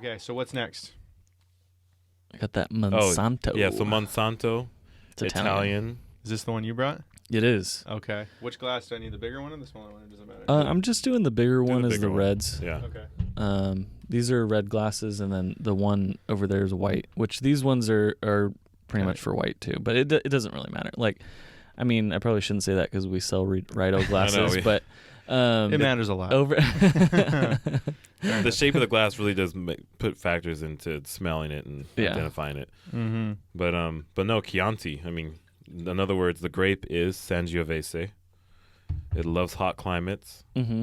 Okay, so what's next? I got that Monsanto. Oh, yeah, so Monsanto, It's Italian. Is this the one you brought? It is. Okay. Which glass? Do I need the bigger one or the smaller one? It doesn't matter. I'm just doing the bigger one as bigger the one. reds. Yeah. Okay. These are red glasses, and then the one over there is white, which these ones are pretty much for white too. But it doesn't really matter. Like, I mean, I probably shouldn't say that because we sell Rido glasses, but it matters a lot. Over the shape of the glass really does put factors into smelling it and identifying it. Mm-hmm. But no, Chianti. I mean, in other words, the grape is Sangiovese. It loves hot climates. Mm-hmm.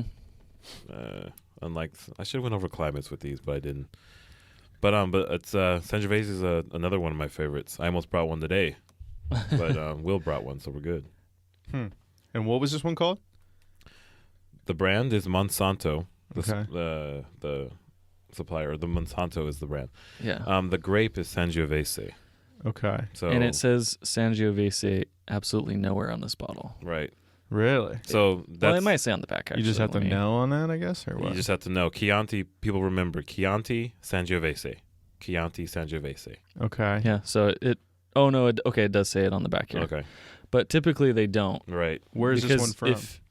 Unlike, I should have went over climates with these, but I didn't. But it's Sangiovese is another one of my favorites. I almost brought one today, but Will brought one, so we're good. And what was this one called? The brand is Monsanto. Okay. The supplier, the Monsanto is the brand. Yeah. The grape is Sangiovese. Okay. So And it says Sangiovese absolutely nowhere on this bottle. right. Really? So that's Well, it might say on the back. Actually, You just have to let me- know on that, I guess, or what? you just have to know Chianti. People remember Chianti Sangiovese. Chianti Sangiovese. Okay. Yeah. So it. Oh no. It does say it on the back here. Okay. But typically they don't. Right. Where's this one from? If,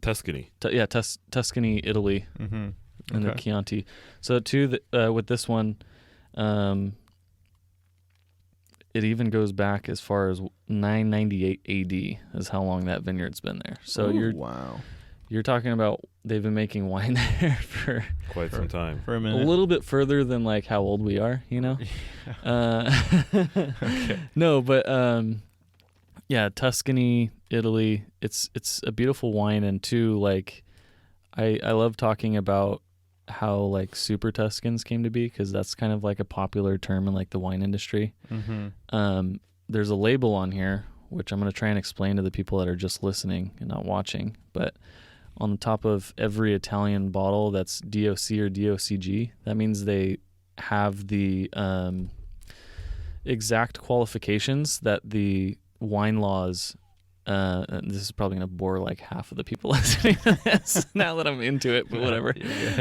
Tuscany. Tuscany, Italy, Mm-hmm. and the Chianti. So with this one, it even goes back as far as 998 AD is how long that vineyard's been there. So you're talking about they've been making wine there for Quite some time. For a a minute. little bit further than like how old we are, you know. Okay. No, but yeah, Tuscany, Italy. It's a beautiful wine, and too, like I love talking about how like super Tuscans came to be, because that's kind of like a popular term in like the wine industry. Mm-hmm. There's a label on here which I'm going to try and explain to the people that are just listening and not watching, but on the top of every Italian bottle that's DOC or DOCG, that means they have the exact qualifications that the wine laws, and this is probably going to bore like half of the people listening to this now that I'm into it, but whatever.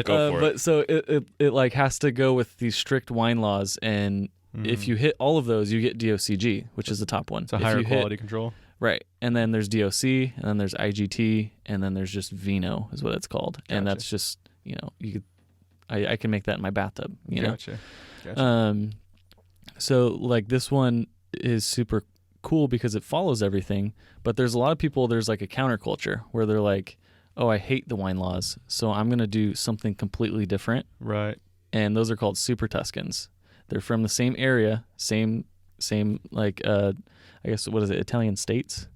Go for it. But so it like has to go with these strict wine laws, and if you hit all of those, you get DOCG, which is the top one. It's a higher quality control. Right. And then there's DOC, and then there's IGT, and then there's just Vino is what it's called. Gotcha. And that's just, you know, I can make that in my bathtub, you know? Gotcha. So like this one is super cool because it follows everything, but there's a lot of people, there's like a counterculture where they're like, oh, I hate the wine laws, so I'm going to do something completely different. Right. And those are called super Tuscans. They're from the same area, same like I guess, what is it, Italian states?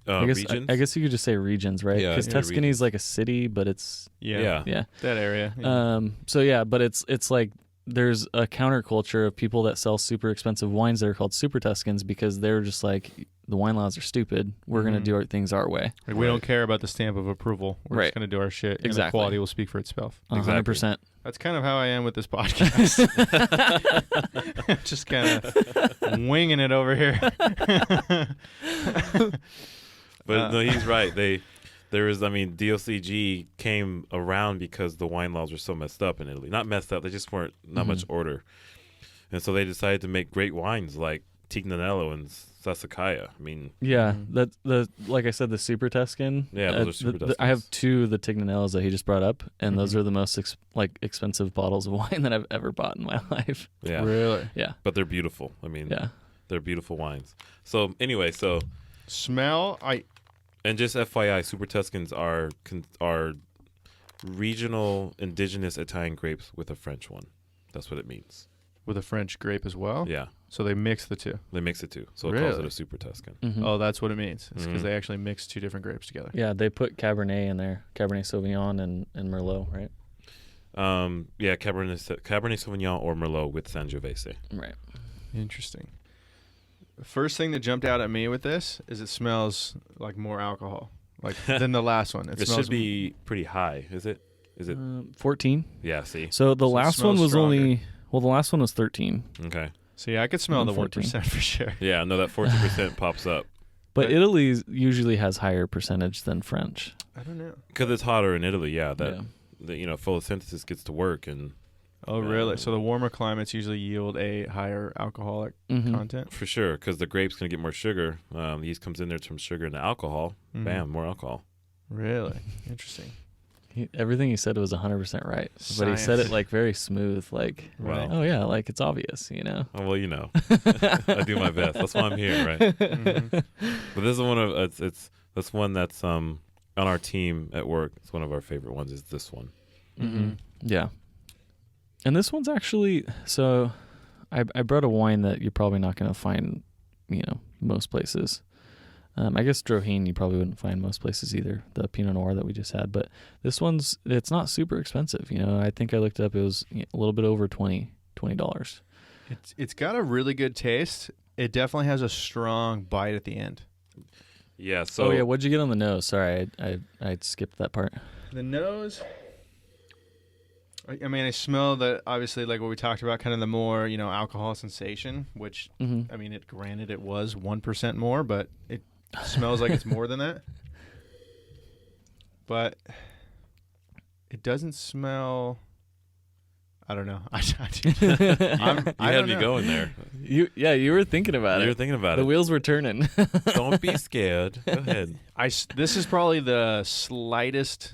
Regions? I guess you could just say regions, right? Yeah, Because Tuscany is like a city, but it's Yeah. yeah. That area. Yeah. So yeah, but it's like there's a counterculture of people that sell super expensive wines that are called super Tuscans because they're just like, the wine laws are stupid. We're gonna do our things our way. Like, we don't care about the stamp of approval. We're just gonna do our shit. And the quality will speak for itself. 100%. That's kind of how I am with this podcast. Just kind of winging it over here. But no, he's right. DOCG came around because the wine laws were so messed up in Italy. Not messed up, they just weren't not much order. And so they decided to make great wines like Tignanello and Sassicaia. I mean, yeah, that the like I said, the super Tuscan. Yeah, those are super Tuscans. I have two of the Tignanellos that he just brought up, and those are the most expensive bottles of wine that I've ever bought in my life. yeah. Really? Yeah, But they're beautiful. I mean, yeah. they're beautiful wines. So anyway, Smell. And just FYI, Super Tuscans are regional indigenous Italian grapes with a French one. That's what it means. With a French grape as well? Yeah. So they mix the two. They mix it too. So it calls it a Super Tuscan. Mhm. Oh, that's what it means. It's because they actually mix two different grapes together. Yeah, they put Cabernet in there, Cabernet Sauvignon and Merlot, right? Yeah, Cabernet Sauvignon or Merlot with Sangiovese. Right. Interesting. The first thing that jumped out at me with this is it smells like more alcohol, than the last one. It should be pretty high, is it? Is it? 14. Yeah, see. So the So it last one smells was stronger. the last one was 13. Okay. See, I could smell the 14. 1% for sure. Yeah, no, that 40% pops up. But Italy usually has higher percentage than French. I don't know. Because it's hotter in Italy, yeah. Yeah. The photosynthesis gets to work, and Oh, really? So the warmer climates usually yield a higher alcoholic Mhm. content? For sure, because the grape's going to get more sugar. The yeast comes in there from sugar and the alcohol. Mhm. Bam, more alcohol. Really? Interesting. Everything he said was 100% right, but he said Science. it like very smooth, like, Wow. oh yeah, like it's obvious, you know. Oh, well, you know. I do my best. That's why I'm here, right? Mhm. But this is one of that's one that's on our team at work. It's one of our favorite ones. Is this one? Mhm. Yeah. And this one's actually, so I brought a wine that you're probably not going to find, you know, most places. I guess Droheen you probably wouldn't find most places either, the Pinot Noir that we just had. But this it's not super expensive. You know, I think I looked it up. It was a little bit over $20. It's got a really good taste. It definitely has a strong bite at the end. Yeah. So Oh, yeah. What'd you get on the nose? Sorry, I skipped that part. The nose, I mean, I smell that, obviously, like what we talked about, kind of the more, you know, alcohol sensation, which, Mm-hmm. I mean, granted it was 1% more, but it smells like it's more than that. But it doesn't smell, I don't know. you had me going there. You were thinking about You it. were thinking about The it. wheels were turning. Don't be scared. Go ahead. This is probably the slightest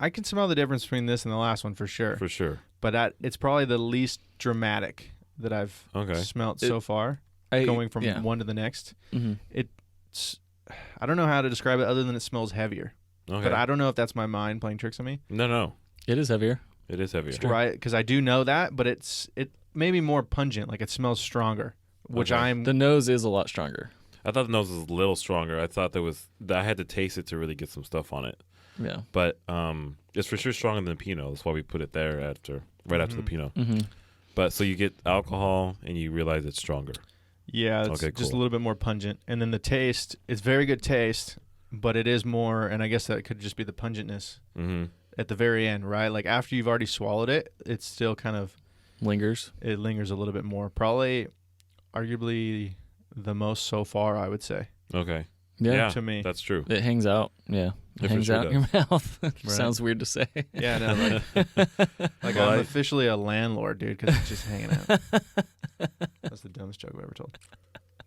I can smell the difference between this and the last one for sure. For sure. But it's probably the least dramatic that I've smelt so far, going from one to the next. Mm-hmm. It's, I don't know how to describe it other than it smells heavier. Okay. But I don't know if that's my mind playing tricks on me. No. It is heavier. It is heavier. Right, because I do know that, but it may be more pungent, like it smells stronger, which Okay. The nose is a lot stronger. I thought the nose was a little stronger. I thought I had to taste it to really get some stuff on it. Yeah. But it's for sure stronger than Pinot. That's why we put it there right after the Pinot. Mm-hmm. But so you get alcohol and you realize it's stronger. Yeah, it's Okay, just a cool. little bit more pungent. And then the taste, it's very good taste, but it is more, and I guess that could just be the pungentness Mm-hmm. at the very end, right? Like after you've already swallowed it, it's still kind of, Lingers. it lingers a little bit more. Probably, arguably, the most so far, I would say, Okay. Yeah. to me. That's true. It hangs out. Yeah. It It for hangs sure out in your mouth. Right. Sounds weird to say. Yeah, no, like Well, I'm officially a landlord, dude, because it's just hanging out. That's the dumbest joke I've ever told.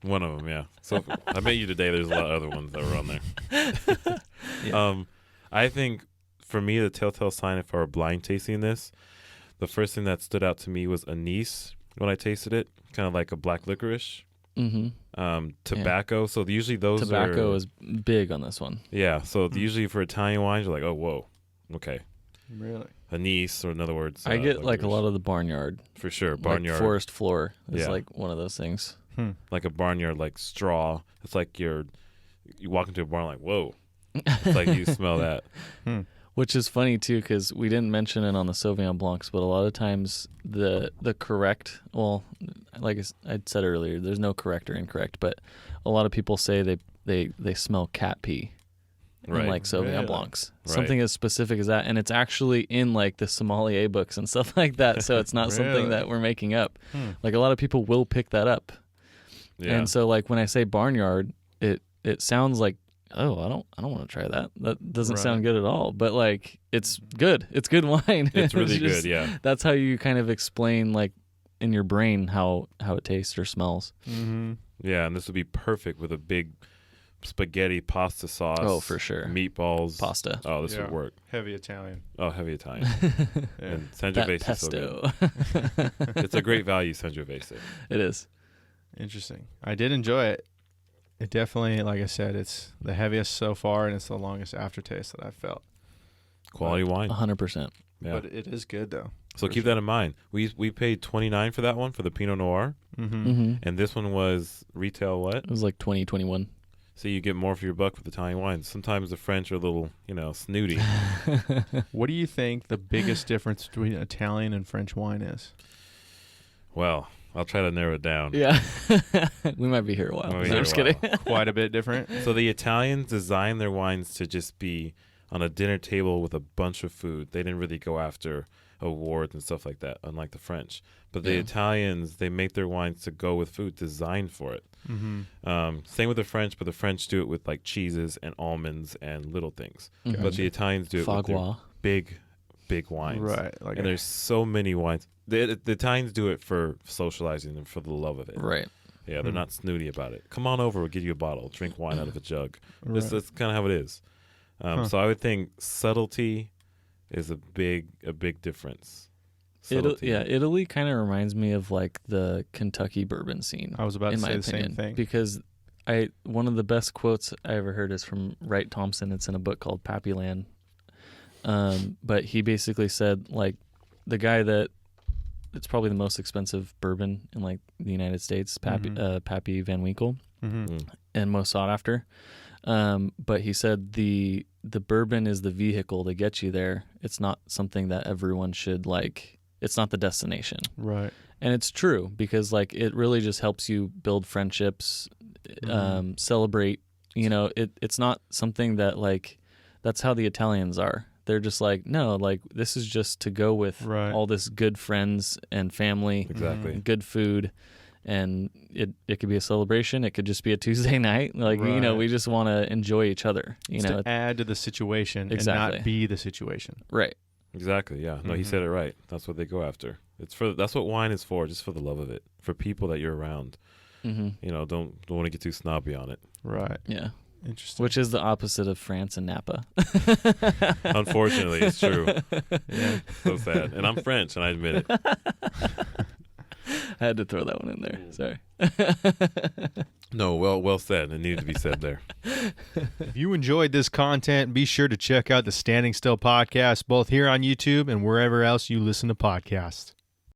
One of them, yeah. So I bet you today there's a lot of other ones that were on there. Yeah. I think for me, the telltale sign if I were blind tasting this, the first thing that stood out to me was anise when I tasted it, kind of like a black licorice. Mm-hmm. Tobacco. So usually those Tobacco are, is big on this one. yeah. So Mm. usually for Italian wines, you're like, oh, whoa, okay, Really? anise, or in other words, I get like a licorice. lot of the barnyard. For sure, barnyard, Like forest floor is Yeah. like one of those things. like a barnyard, like straw. It's like you walk into a barn, like whoa, it's like you smell that. Which is funny too, because we didn't mention it on the Sauvignon Blancs, but a lot of times the correct, well, like I said earlier, there's no correct or incorrect, but a lot of people say they smell cat pee Right. in like Sauvignon Really? Blancs, Right. something as specific as that, and it's actually in like the sommelier books and stuff like that. So it's not Really? something that we're making up. Like a lot of people will pick that up, Yeah. and so like when I say barnyard, it sounds like, oh, I don't want to try that. That doesn't Right. sound good at all. But like, it's good. It's good wine. It's really just- good. Yeah. That's how you kind of explain like in your brain how it tastes or smells. Mm-hmm. Yeah, and this would be perfect with a big spaghetti pasta sauce. Oh, for sure. Meatballs. Pasta. Oh, this would work. Heavy Italian. Oh, heavy Italian. Yeah. And That Sangiovese is so good. pesto. It's a great value, Sangiovese. It is. Interesting. I did enjoy it. It definitely, like I said, it's the heaviest so far, and it's the longest aftertaste that I've felt. Quality wine. 100%. Yeah. But it is good, though. So for keep sure. that in mind. We paid $29 for that one for the Pinot Noir, Mm-hmm. Mm-hmm. and this one was retail what? It was like 2021. So you get more for your buck with Italian wines. Sometimes the French are a little, snooty. What do you think the biggest difference between Italian and French wine is? Well, I'll try to narrow it down. Yeah. We might be here a while. Might be No, here I'm a just kidding. Quite a bit different. So the Italians designed their wines to just be on a dinner table with a bunch of food. They didn't really go after awards and stuff like that, unlike the French. But the Yeah. Italians, they make their wines to go with food, designed for it. Mm-hmm. Same with the French, but the French do it with like cheeses and almonds and little things. Mhm. But the Italians do it with their Fagua. big big wines. Right. Like And there's so many wines. The Italians do it for socializing and for the love of it. Right. Yeah, they're not snooty about it. Come on over, we'll give you a bottle. Drink wine out of a jug. right. That's kind of how it is. So I would think subtlety is a big difference. Subtlety. Italy kind of reminds me of like the Kentucky bourbon scene. I was about to in say my the opinion, same thing. because one of the best quotes I ever heard is from Wright Thompson. It's in a book called Pappyland. But he basically said, like, the guy that it's probably the most expensive bourbon in like the United States, Pappy Van Winkle, and most sought after. But he said the bourbon is the vehicle to get you there. It's not something that everyone should like. It's not the destination. Right. And it's true, because like it really just helps you build friendships, celebrate. You know, it's not something that like, that's how the Italians are. They're just like, no, like this is just to go with all this good friends and family, Exactly. good food, and it could be a celebration. It could just be a Tuesday night. Like, you know, we just want to enjoy each other. You know, to add to the situation and Exactly. not be the situation. right. Exactly. Yeah. No, he said it right. That's what they go after. That's what wine is for, just for the love of it, for people that you're around. Mm-hmm. You know, don't want to get too snobby on it. Right. Yeah. Interesting. Which is the opposite of France and Napa. Unfortunately, it's true. Yeah. So sad. And I'm French, and I admit it. I had to throw that one in there. Sorry. No, well said. It needed to be said there. If you enjoyed this content, be sure to check out the Standing Still podcast, both here on YouTube and wherever else you listen to podcasts.